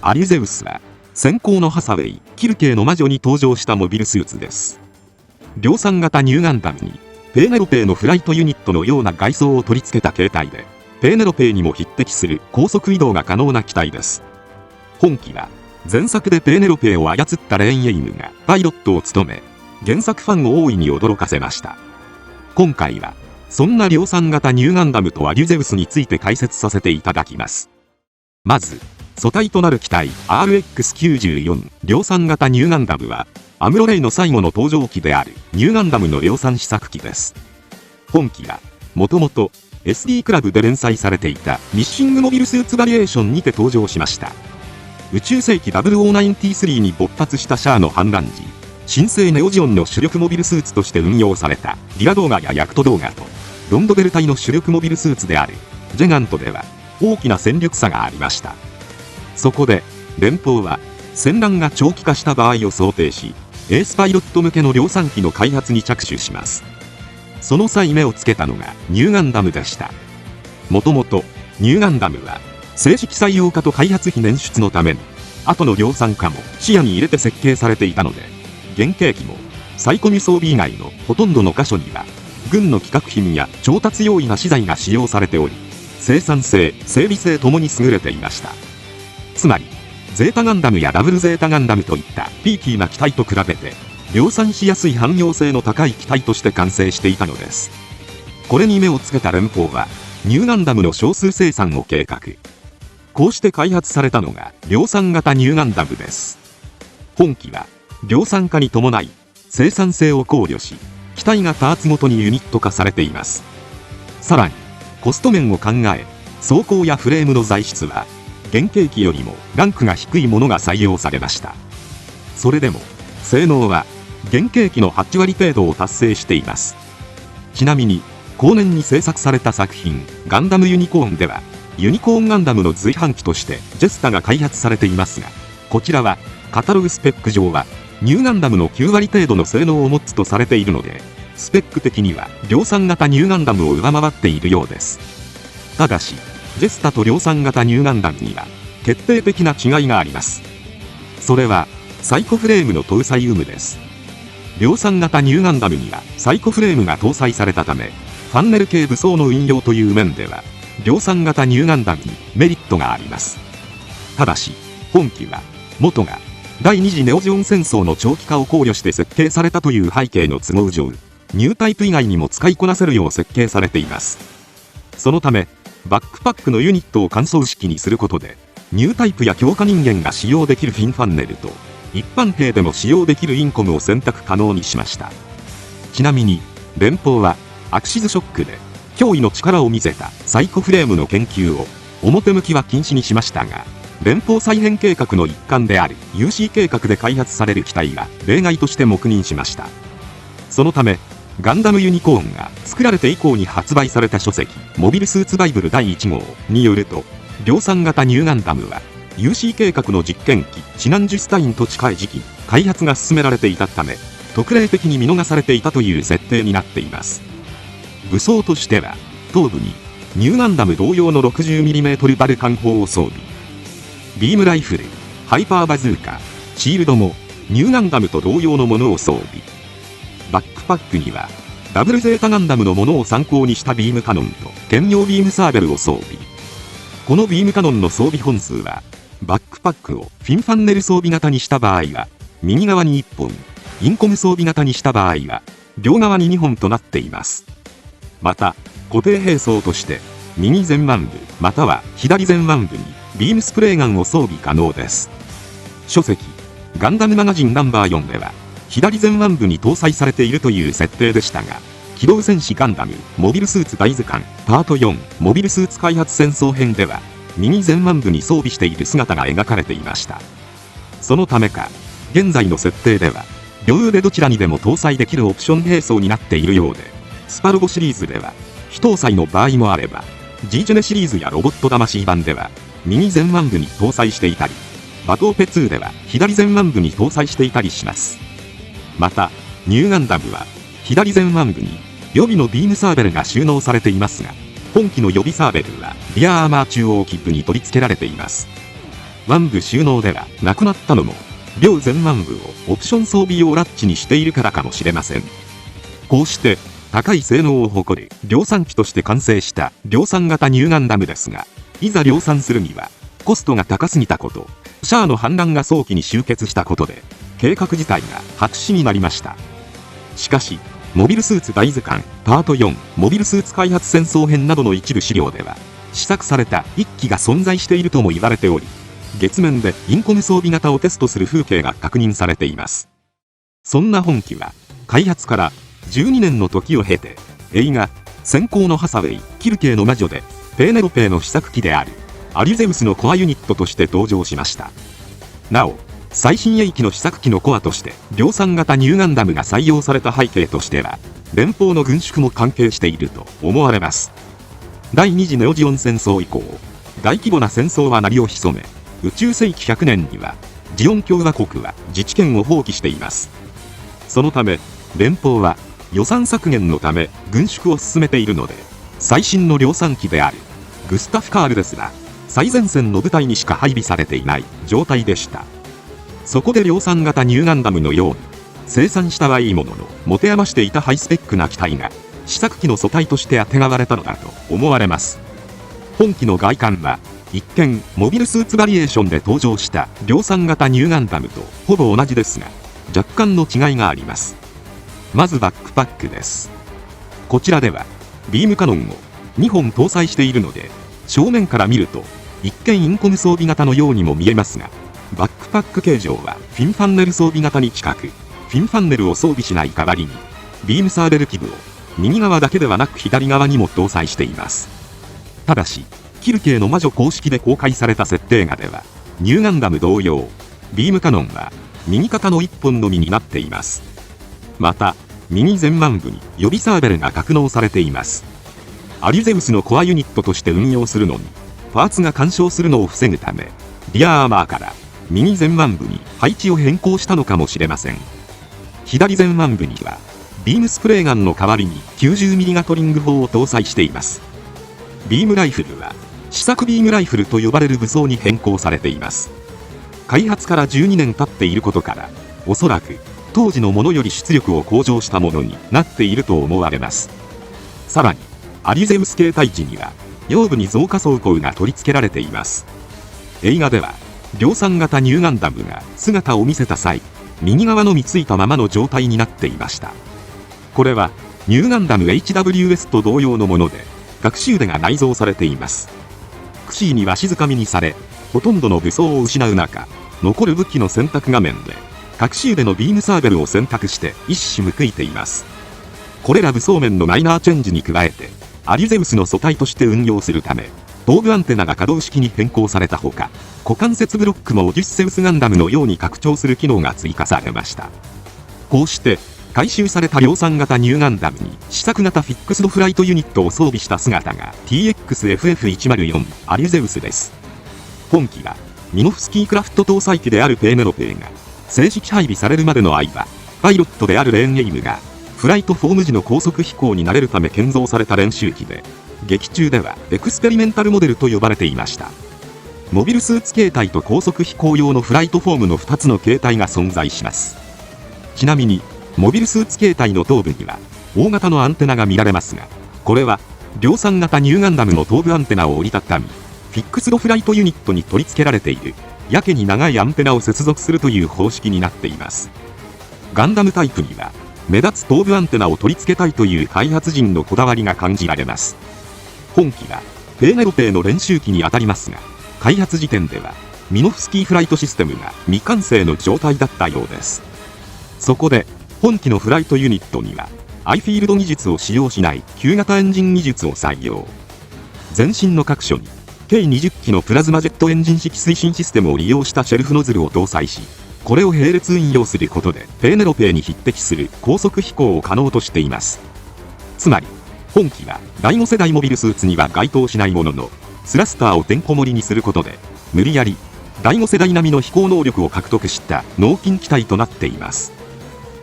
アリュゼウスは先行のハサウェイ・キルケーの魔女に登場したモビルスーツです。量産型ニューガンダムにペーネロペーのフライトユニットのような外装を取り付けた形態で、ペーネロペーにも匹敵する高速移動が可能な機体です。本機は前作でペーネロペーを操ったレーン・エイムがパイロットを務め、原作ファンを大いに驚かせました。今回はそんな量産型ニューガンダムとアリュゼウスについて解説させていただきます。まず素体となる機体 RX-94 量産型ニューガンダムはアムロレイの最後の登場機であるニューガンダムの量産試作機です。本機はもともと SD クラブで連載されていたミッシングモビルスーツバリエーションにて登場しました。宇宙世紀0093に勃発したシャアの反乱時、新生ネオジオンの主力モビルスーツとして運用されたディラ動画やヤクト動画と、ロンドベル隊の主力モビルスーツであるジェガントでは大きな戦力差がありました。そこで連邦は戦乱が長期化した場合を想定し、エースパイロット向けの量産機の開発に着手します。その際目をつけたのがニューガンダムでした。もともとニューガンダムは正式採用化と開発費捻出のために後の量産化も視野に入れて設計されていたので、原型機もサイコミ装備以外のほとんどの箇所には軍の規格品や調達用意な資材が使用されており、生産性・整備性ともに優れていました。つまりゼータガンダムやダブルゼータガンダムといったピーキーな機体と比べて量産しやすい汎用性の高い機体として完成していたのです。これに目をつけた連邦はニューガンダムの少数生産を計画。こうして開発されたのが量産型ニューガンダムです。本機は量産化に伴い生産性を考慮し、機体がパーツごとにユニット化されています。さらにコスト面を考え、装甲やフレームの材質は原型機よりもランクが低いものが採用されました。それでも性能は原型機の8割程度を達成しています。ちなみに後年に制作された作品ガンダムユニコーンでは、ユニコーンガンダムの随伴機としてジェスタが開発されていますが、こちらはカタログスペック上はニューガンダムの9割程度の性能を持つとされているので、スペック的には量産型ニューガンダムを上回っているようです。ただしジェスタと量産型ニューガンダムには決定的な違いがあります。それはサイコフレームの搭載有無です。量産型ニューガンダムにはサイコフレームが搭載されたため、ファンネル系武装の運用という面では量産型ニューガンダムにメリットがあります。ただし本機は元が第二次ネオジオン戦争の長期化を考慮して設計されたという背景の都合上、ニュータイプ以外にも使いこなせるよう設計されています。そのためバックパックのユニットを換装式にすることで、ニュータイプや強化人間が使用できるフィンファンネルと一般兵でも使用できるインコムを選択可能にしました。ちなみに連邦はアクシズショックで驚異の力を見せたサイコフレームの研究を表向きは禁止にしましたが、連邦再編計画の一環である UC 計画で開発される機体が例外として黙認しました。そのためガンダムユニコーンが作られて以降に発売された書籍モビルスーツバイブル第1号によると、量産型ニューガンダムは UC 計画の実験機シナンジュスタインと近い時期に開発が進められていたため、特例的に見逃されていたという設定になっています。武装としては頭部にニューガンダム同様の 60mm バルカン砲を装備、ビームライフル、ハイパーバズーカ、シールドもニューガンダムと同様のものを装備。バックパックにはダブルゼータガンダムのものを参考にしたビームカノンと兼用ビームサーベルを装備。このビームカノンの装備本数はバックパックをフィンファンネル装備型にした場合は右側に1本、インコム装備型にした場合は両側に2本となっています。また固定兵装として右前腕部または左前腕部にビームスプレーガンを装備可能です。書籍ガンダムマガジンナンバー4では左前腕部に搭載されているという設定でしたが、機動戦士ガンダムモビルスーツ大図鑑パート4モビルスーツ開発戦争編では右前腕部に装備している姿が描かれていました。そのためか現在の設定では両腕どちらにでも搭載できるオプション兵装になっているようで、スパルゴシリーズでは非搭載の場合もあれば G ジェネシリーズやロボット魂版では右前腕部に搭載していたり、バトーペ2では左前腕部に搭載していたりします。またニューガンダムは左前腕部に予備のビームサーベルが収納されていますが、本機の予備サーベルはリアアーマー中央基部に取り付けられています。腕部収納ではなくなったのも、両前腕部をオプション装備用ラッチにしているからかもしれません。こうして高い性能を誇る量産機として完成した量産型ニューガンダムですが、いざ量産するにはコストが高すぎたこと、シャアの反乱が早期に終結したことで計画自体が白紙になりました。しかしモビルスーツ大図鑑パート4モビルスーツ開発戦争編などの一部資料では、試作された1機が存在しているとも言われており、月面でインコム装備型をテストする風景が確認されています。そんな本機は開発から12年の時を経て、映画閃光のハサウェイキルケの魔女でペーネロペーの試作機であるアリュゼウスのコアユニットとして登場しました。なお最新鋭機の試作機のコアとして量産型ニューガンダムが採用された背景としては、連邦の軍縮も関係していると思われます。第二次ネオジオン戦争以降、大規模な戦争は鳴りを潜め、宇宙世紀100年にはジオン共和国は自治権を放棄しています。そのため連邦は予算削減のため軍縮を進めているので、最新の量産機であるグスタフ・カールですら最前線の部隊にしか配備されていない状態でした。そこで量産型ニューガンダムのように生産したはいいものの持て余していたハイスペックな機体が試作機の素体としてあてがわれたのだと思われます。本機の外観は一見モビルスーツバリエーションで登場した量産型ニューガンダムとほぼ同じですが、若干の違いがあります。まずバックパックです。こちらではビームカノンを2本搭載しているので、正面から見ると一見インコム装備型のようにも見えますが、バックパック形状はフィンファンネル装備型に近く、フィンファンネルを装備しない代わりにビームサーベル基部を右側だけではなく左側にも搭載しています。ただしキルケの魔女公式で公開された設定画では、ニューガンダム同様ビームカノンは右肩の1本のみになっています。また右前腕部に予備サーベルが格納されています。アリュゼウスのコアユニットとして運用するのにパーツが干渉するのを防ぐため、リアアーマーから右前腕部に配置を変更したのかもしれません。左前腕部にはビームスプレーガンの代わりに 90mm ガトリング砲を搭載しています。ビームライフルは試作ビームライフルと呼ばれる武装に変更されています。開発から12年経っていることから、おそらく当時のものより出力を向上したものになっていると思われます。さらにアリュゼウス形態値には腰部に増加装甲が取り付けられています。映画では量産型ニューガンダムが姿を見せた際、右側のみついたままの状態になっていました。これはニューガンダム HWS と同様のもので、学習出が内蔵されています。クシーには静かみにされ、ほとんどの武装を失う中、残る武器の選択画面で学習出のビームサーベルを選択して一矢報いています。これら武装面のマイナーチェンジに加えて、アリュゼウスの素体として運用するため頭部アンテナが可動式に変更されたほか、股関節ブロックもオデュッセウスガンダムのように拡張する機能が追加されました。こうして回収された量産型ニューガンダムに試作型フィックスドフライトユニットを装備した姿が TXFF104 アリュゼウスです。本機はミノフスキークラフト搭載機であるペーネロペーが正式配備されるまでの間、パイロットであるレーンエイムがフライトフォーム時の高速飛行に慣れるため建造された練習機で、劇中ではエクスペリメンタルモデルと呼ばれていました。モビルスーツ形態と高速飛行用のフライトフォームの2つの形態が存在します。ちなみにモビルスーツ形態の頭部には大型のアンテナが見られますが、これは量産型ニューガンダムの頭部アンテナを折りたたみ、フィックスドフライトユニットに取り付けられているやけに長いアンテナを接続するという方式になっています。ガンダムタイプには目立つ頭部アンテナを取り付けたいという開発陣のこだわりが感じられます。本機はペーネロペーの練習機にあたりますが、開発時点ではミノフスキーフライトシステムが未完成の状態だったようです。そこで本機のフライトユニットにはアイフィールド技術を使用しない旧型エンジン技術を採用。前身の各所に計20機のプラズマジェットエンジン式推進システムを利用したシェルフノズルを搭載し、これを並列運用することでペーネロペーに匹敵する高速飛行を可能としています。つまり本機は第5世代モビルスーツには該当しないものの、スラスターをてんこ盛りにすることで無理やり第5世代並みの飛行能力を獲得した脳筋機体となっています。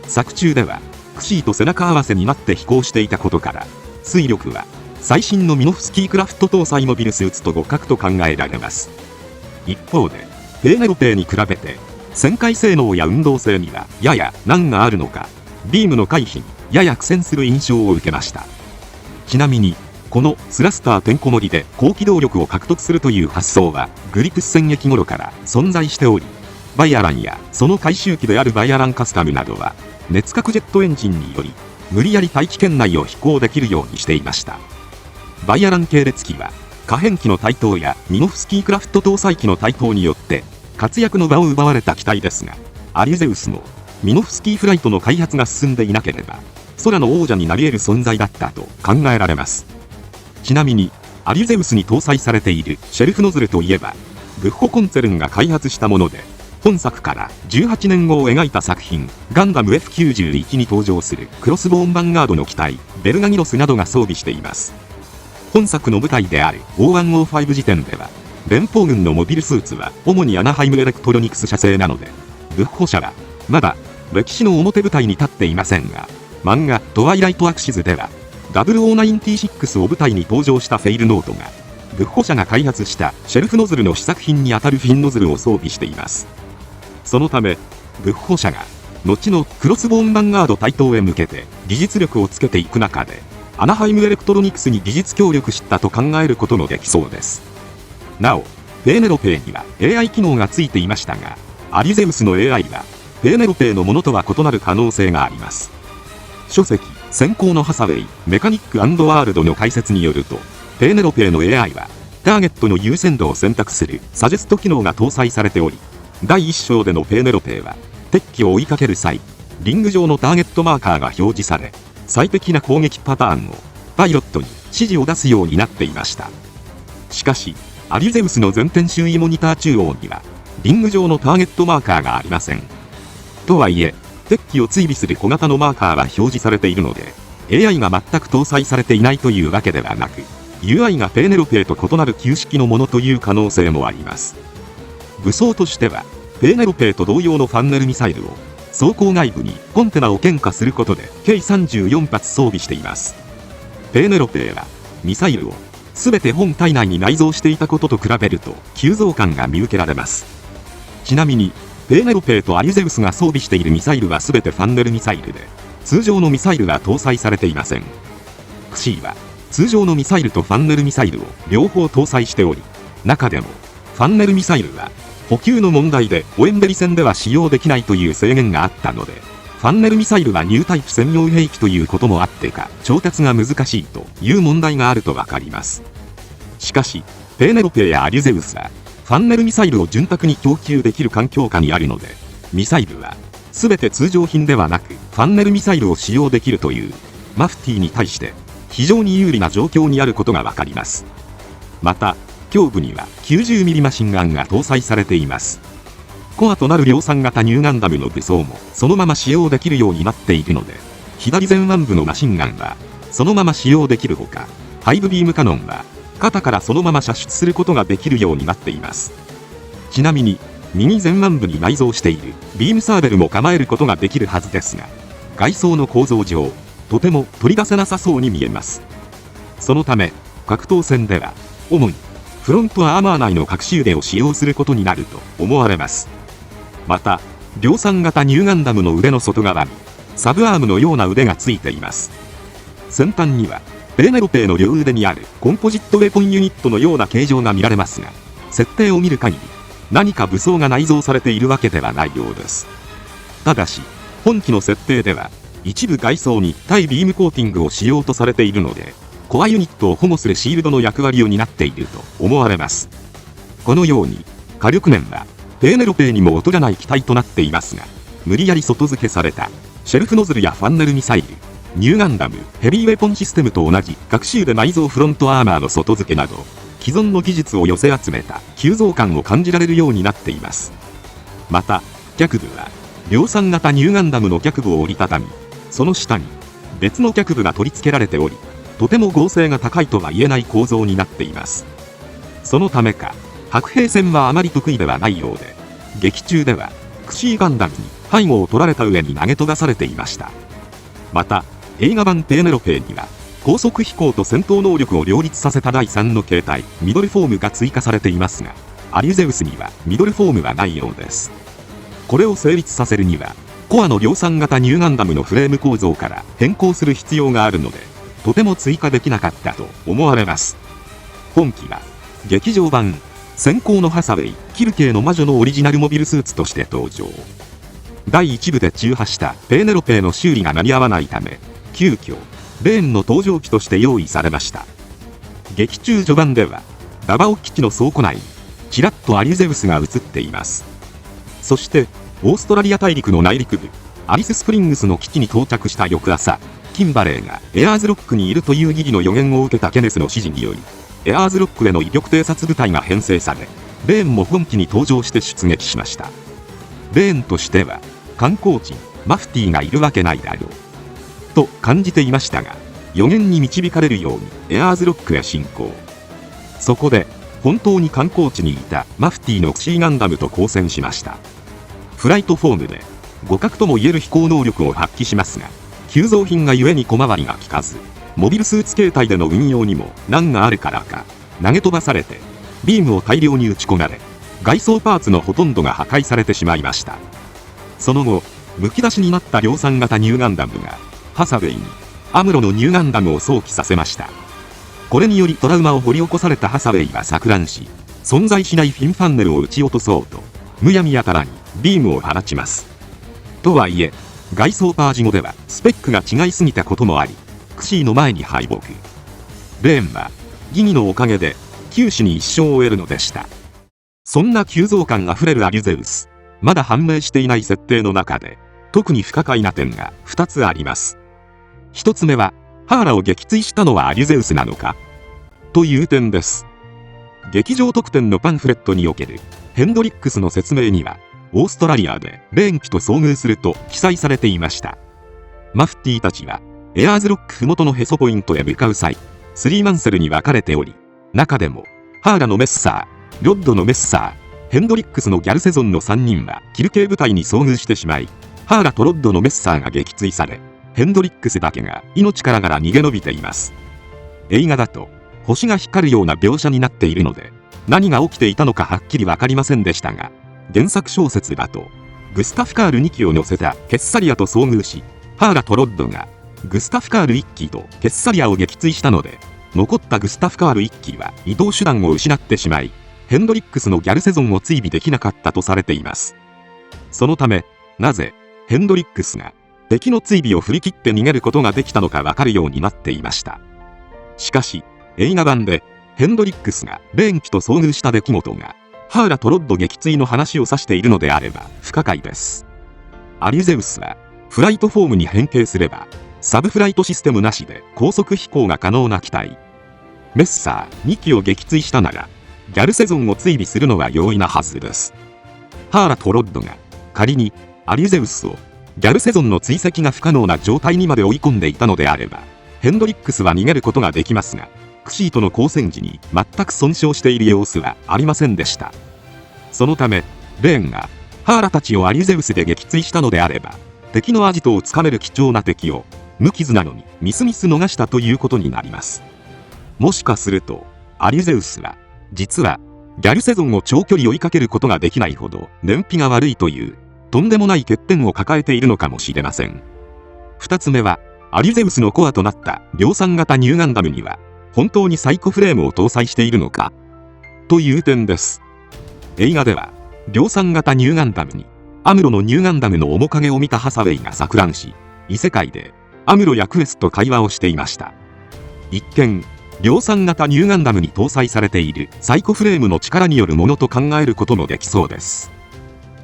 作中ではクシーと背中合わせになって飛行していたことから、推力は最新のミノフスキークラフト搭載モビルスーツと互角と考えられます。一方でペーネロペーに比べて旋回性能や運動性にはやや難があるのか、ビームの回避にやや苦戦する印象を受けました。ちなみにこのスラスターてんこ盛りで高機動力を獲得するという発想はグリプス戦役頃から存在しており、バイアランやその回収機であるバイアランカスタムなどは熱核ジェットエンジンにより無理やり大気圏内を飛行できるようにしていました。バイアラン系列機は可変機の台頭やミノフスキークラフト搭載機の台頭によって活躍の場を奪われた機体ですが、アリュゼウスもミノフスキーフライトの開発が進んでいなければ空の王者になり得る存在だったと考えられます。ちなみにアリュゼウスに搭載されているシェルフノズルといえばブッホ・コンツェルンが開発したもので、本作から18年後を描いた作品ガンダム F91 に登場するクロスボーンヴァンガードの機体ベルガギロスなどが装備しています。本作の舞台である O105 時点では連邦軍のモビルスーツは主にアナハイムエレクトロニクス社製なので、ブッホ社はまだ歴史の表舞台に立っていませんが、漫画トワイライトアクシズでは0096を舞台に登場したフェイルノートがブッホ社が開発したシェルフノズルの試作品にあたるフィンノズルを装備しています。そのためブッホ社が後のクロスボーンヴァンガード台頭へ向けて技術力をつけていく中でアナハイムエレクトロニクスに技術協力したと考えることもできそうです。なおペーネロペーには AI 機能がついていましたが、アリュゼウスの AI はペーネロペーのものとは異なる可能性があります。書籍先行のハサウェイメカニック&ワールドの解説によると、ペーネロペーの AI はターゲットの優先度を選択するサジェスト機能が搭載されており、第1章でのペーネロペーは敵機を追いかける際リング上のターゲットマーカーが表示され、最適な攻撃パターンをパイロットに指示を出すようになっていました。しかしアリュゼウスの全天周囲モニター中央にはリング上のターゲットマーカーがありません。とはいえ敵機を追尾する小型のマーカーは表示されているので AI が全く搭載されていないというわけではなく、 UI がペーネロペーと異なる旧式のものという可能性もあります。武装としてはペーネロペーと同様のファンネルミサイルを装甲外部にコンテナを献花することで計34発装備しています。ペーネロペーはミサイルを全て本体内に内蔵していたことと比べると急増感が見受けられます。ちなみにペーネロペーとアリュゼウスが装備しているミサイルは全てファンネルミサイルで、通常のミサイルは搭載されていません。クシーは通常のミサイルとファンネルミサイルを両方搭載しており、中でもファンネルミサイルは補給の問題でオエンベリ戦では使用できないという制限があったので、ファンネルミサイルはニュータイプ専用兵器ということもあってか調達が難しいという問題があるとわかります。しかしペーネロペーやアリュゼウスはファンネルミサイルを潤沢に供給できる環境下にあるので、ミサイルは全て通常品ではなくファンネルミサイルを使用できるというマフティーに対して非常に有利な状況にあることがわかります。また胸部には 90mm マシンガンが搭載されています。コアとなる量産型ニューガンダムの武装もそのまま使用できるようになっているので、左前腕部のマシンガンはそのまま使用できるほか、ハイブビームカノンは肩からそのまま射出することができるようになっています。ちなみに右前腕部に内蔵しているビームサーベルも構えることができるはずですが、外装の構造上とても取り出せなさそうに見えます。そのため格闘戦では主にフロントアーマー内の隠し腕を使用することになると思われます。また量産型ニューガンダムの腕の外側にサブアームのような腕がついています。先端にはペーネロペーの両腕にあるコンポジットウェポンユニットのような形状が見られますが、設定を見る限り何か武装が内蔵されているわけではないようです。ただし本機の設定では一部外装に対ビームコーティングをしようとされているので、コアユニットを保護するシールドの役割を担っていると思われます。このように火力面はペーネロペーにも劣らない機体となっていますが、無理やり外付けされたシェルフノズルやファンネルミサイル、ニューガンダムヘビーウェポンシステムと同じ各種で内蔵フロントアーマーの外付けなど既存の技術を寄せ集めた急増感を感じられるようになっています。また脚部は量産型ニューガンダムの脚部を折りたたみ、その下に別の脚部が取り付けられており、とても合成が高いとは言えない構造になっています。そのためか白兵戦はあまり得意ではないようで、劇中ではクシーガンダムに背後を取られた上に投げ飛ばされていました。また映画版ペーネロペーには高速飛行と戦闘能力を両立させた第3の形態ミドルフォームが追加されていますが、アリュゼウスにはミドルフォームはないようです。これを成立させるには、コアの量産型ニューガンダムのフレーム構造から変更する必要があるので、とても追加できなかったと思われます。本機は、劇場版、閃光のハサウェイ・キルケの魔女のオリジナルモビルスーツとして登場。第1部で中破したペーネロペーの修理が間に合わないため、急遽、レーンの登場機として用意されました。劇中序盤では、ダバオ基地の倉庫内に、ちらっとアリュゼウスが映っています。そして、オーストラリア大陸の内陸部、アリススプリングスの基地に到着した翌朝、キンバレーがエアーズロックにいるという疑義の予言を受けたケネスの指示により、エアーズロックへの威力偵察部隊が編成され、レーンも本機に登場して出撃しました。レーンとしては、観光地、マフティーがいるわけないだろう。と感じていましたが、予言に導かれるようにエアーズロックへ進行。そこで、本当に観光地にいたマフティーのクシーガンダムと交戦しました。フライトフォームで、互角ともいえる飛行能力を発揮しますが、急造品がゆえに小回りが利かず、モビルスーツ形態での運用にも難があるからか、投げ飛ばされて、ビームを大量に撃ち込まれ、外装パーツのほとんどが破壊されてしまいました。その後、むき出しになった量産型ニューガンダムが、ハサウェイに、アムロのニューガンダムを想起させました。これによりトラウマを掘り起こされたハサウェイは錯乱し、存在しないフィンファンネルを撃ち落とそうと、むやみやたらにビームを放ちます。とはいえ、外装パージ後ではスペックが違いすぎたこともあり、クシーの前に敗北。レーンは、疑義のおかげで、九死に一生を得るのでした。そんな急増感あふれるアリュゼウス、まだ判明していない設定の中で、特に不可解な点が2つあります。1つ目は、ハーラを撃墜したのはアリュゼウスなのかという点です。劇場特典のパンフレットにおけるヘンドリックスの説明には、オーストラリアでレーン機と遭遇すると記載されていました。マフティーたちは、エアーズロック麓のヘソポイントへ向かう際、スリーマンセルに分かれており、中でも、ハーラのメッサー、ロッドのメッサー、ヘンドリックスのギャルセゾンの3人はキルケ部隊に遭遇してしまい、ハーラとロッドのメッサーが撃墜され、ヘンドリックスだけが命からがら逃げ延びています。映画だと、星が光るような描写になっているので、何が起きていたのかはっきり分かりませんでしたが、原作小説だと、グスタフカール2機を乗せたケッサリアと遭遇し、ハーラとロッドがグスタフカール1機とケッサリアを撃墜したので、残ったグスタフカール1機は移動手段を失ってしまい、ヘンドリックスのギャルセゾンを追尾できなかったとされています。そのため、なぜヘンドリックスが敵の追尾を振り切って逃げることができたのかわかるようになっていました。しかし、映画版でヘンドリックスがレーン機と遭遇した出来事が、ハーラとロッド撃墜の話を指しているのであれば不可解です。アリュゼウスは、フライトフォームに変形すれば、サブフライトシステムなしで高速飛行が可能な機体。メッサー2機を撃墜したなら、ギャルセゾンを追尾するのは容易なはずです。ハーラとロッドが、仮にアリュゼウスを、ギャルセゾンの追跡が不可能な状態にまで追い込んでいたのであれば、ヘンドリックスは逃げることができますが、クシーとの交戦時に全く損傷している様子はありませんでした。そのため、レーンがハーラたちをアリュゼウスで撃墜したのであれば、敵のアジトをつかめる貴重な敵を、無傷なのにみすみす逃したということになります。もしかすると、アリュゼウスは、実は、ギャルセゾンを長距離追いかけることができないほど燃費が悪いという、とんでもない欠点を抱えているのかもしれません。二つ目は、アリュゼウスのコアとなった量産型ニューガンダムには、本当にサイコフレームを搭載しているのかという点です。映画では、量産型ニューガンダムに、アムロのニューガンダムの面影を見たハサウェイが錯乱し、異世界で、アムロやクエスと会話をしていました。一見、量産型ニューガンダムに搭載されているサイコフレームの力によるものと考えることもできそうです。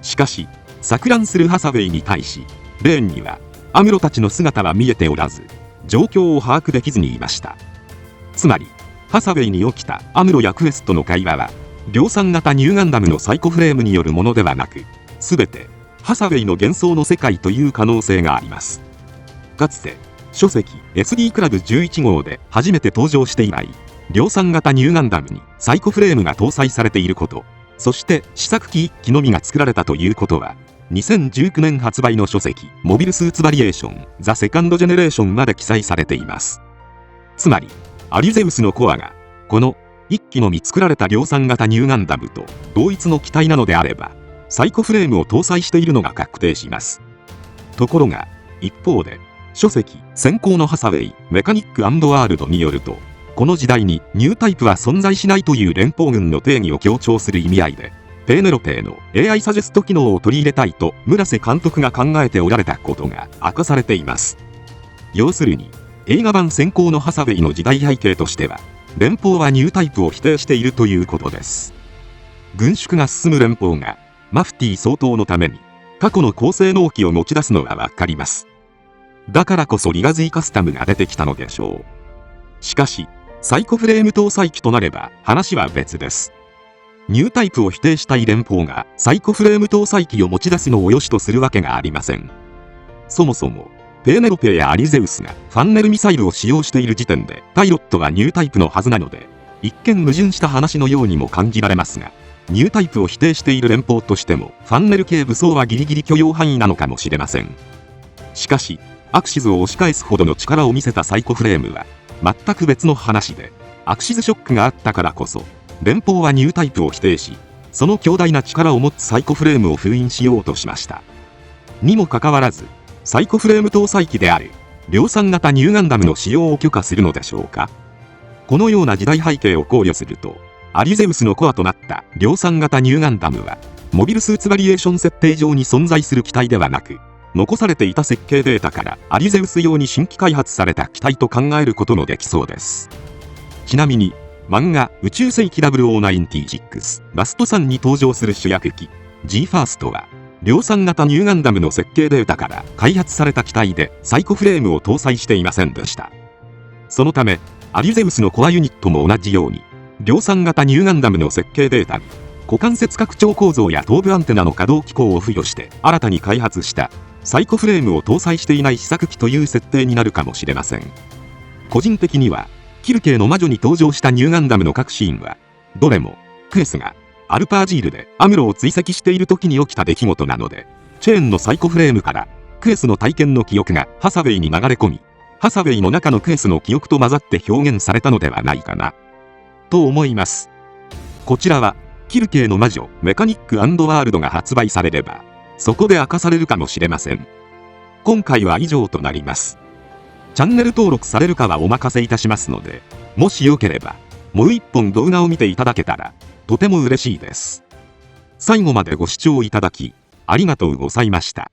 しかし、錯乱するハサウェイに対し、レーンには、アムロたちの姿は見えておらず、状況を把握できずにいました。つまり、ハサウェイに起きたアムロやクエストの会話は、量産型ニューガンダムのサイコフレームによるものではなく、すべて、ハサウェイの幻想の世界という可能性があります。かつて、書籍 SD クラブ11号で初めて登場して以来、量産型ニューガンダムにサイコフレームが搭載されていること、そして試作機1機のみが作られたということは、2019年発売の書籍モビルスーツバリエーションザ・セカンドジェネレーションまで記載されています。つまり、アリュゼウスのコアが、この1機のみ作られた量産型ニューガンダムと同一の機体なのであれば、サイコフレームを搭載しているのが確定します。ところが、一方で、書籍、先行のハサウェイ、メカニック&ワールドによると、この時代にニュータイプは存在しないという連邦軍の定義を強調する意味合いで、ペーネロペーの AI サジェスト機能を取り入れたいと村瀬監督が考えておられたことが明かされています。要するに、映画版先行のハサウェイの時代背景としては、連邦はニュータイプを否定しているということです。軍縮が進む連邦が、マフティ総統のために、過去の高性能機を持ち出すのはわかります。だからこそリガズィカスタムが出てきたのでしょう。しかし、サイコフレーム搭載機となれば話は別です。ニュータイプを否定したい連邦がサイコフレーム搭載機を持ち出すのを良しとするわけがありません。そもそも、ペーネロペやアリゼウスがファンネルミサイルを使用している時点でパイロットはニュータイプのはずなので、一見矛盾した話のようにも感じられますが、ニュータイプを否定している連邦としてもファンネル系武装はギリギリ許容範囲なのかもしれません。しかし、アクシズを押し返すほどの力を見せたサイコフレームは全く別の話で、アクシズショックがあったからこそ、連邦はニュータイプを否定し、その強大な力を持つサイコフレームを封印しようとしました。にもかかわらず、サイコフレーム搭載機である量産型ニューガンダムの使用を許可するのでしょうか。このような時代背景を考慮すると、アリゼウスのコアとなった量産型ニューガンダムは、モビルスーツバリエーション設定上に存在する機体ではなく、残されていた設計データからアリゼウス用に新規開発された機体と考えることもできそうです。ちなみに、漫画宇宙世紀0096ラストサンに登場する主役機 G ファーストは、量産型ニューガンダムの設計データから開発された機体でサイコフレームを搭載していませんでした。そのため、アリゼウスのコアユニットも同じように、量産型ニューガンダムの設計データに、股関節拡張構造や頭部アンテナの可動機構を付与して新たに開発したサイコフレームを搭載していない試作機という設定になるかもしれません。個人的には、キルケの魔女に登場したニューガンダムの各シーンは、どれも、クエスがアルパージールでアムロを追跡している時に起きた出来事なので、チェーンのサイコフレームからクエスの体験の記憶がハサウェイに流れ込み、ハサウェイの中のクエスの記憶と混ざって表現されたのではないかな、と思います。こちらは、キルケの魔女メカニック&ワールドが発売されれば、そこで明かされるかもしれません。今回は以上となります。チャンネル登録されるかはお任せいたしますので、もしよければ、もう一本動画を見ていただけたら、とても嬉しいです。最後までご視聴いただき、ありがとうございました。